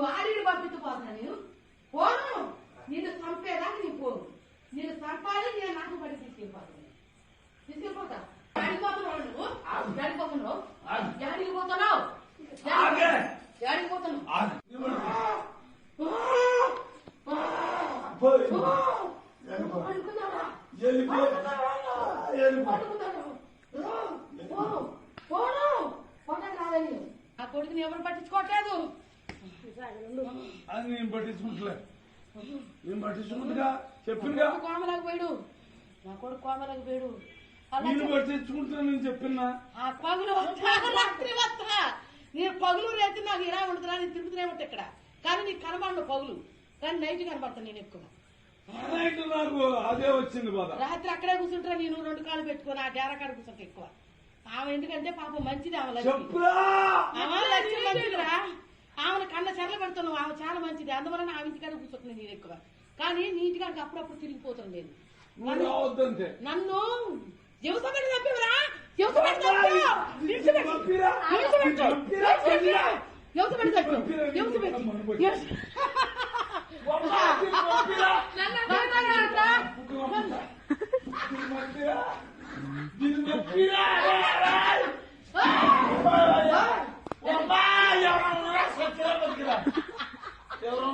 వాడిని పంపించపోతున్నా నేను పోను. నిన్ను చంపేదాకా నేను పోను. నేను చంపాలి. నేను నాకు పడి తీసుకెళ్ళిపోతా. జాడిపోతున్నావు నువ్వు. జాడిపోతున్నావు. జాడికి పోతున్నావు. జాడికి పోతున్నావు. ఆ కొడుకుని ఎవరు పట్టించుకోవట్లేదు. అది నేను పట్టించుకుంటలే. నేను పట్టించుకుంటుగా చెప్పిందిగా. కోమలకు పోయాడు. నా కొడుకు కోమలకు పోయాడు. నేను పట్టించుకుంటున్నా. నేను చెప్పినా ఆ పగులు రాత్రి వస్తా. నేను పగులు రేతి నాకు ఇలా ఉంటుందా. నేను తిరుగుతూనే ఉంటా ఇక్కడ. కానీ నీకు కనబడను పగులు. కానీ నైట్ కనబడతాను నేను ఎక్కువ. నాకు అదే వచ్చింది బాధ. రాత్రి అక్కడే కూర్చుంటా. నేను 2 కాళ్ళు పెట్టుకుని ఆ డేరా కాడ కూర్చుంటా ఎక్కువ. ఆమె ఎందుకంటే పాపం మంచిది. ఆమె లక్ష్యం మంచిదిరా. ఆమెను కన్న చెరలు పెడుతున్నావు. ఆమె చాలా మంచిది. అందువలన ఆమె ఇంటికాడ కూర్చుంటున్నాను నేను ఎక్కువ. కానీ నీ ఇంటికాడికి అప్పుడప్పుడు తిరిగిపోతాను నేను. నన్ను జీవసపెట్టి తప్పివరా. జీవసపెట్టి ఎవరు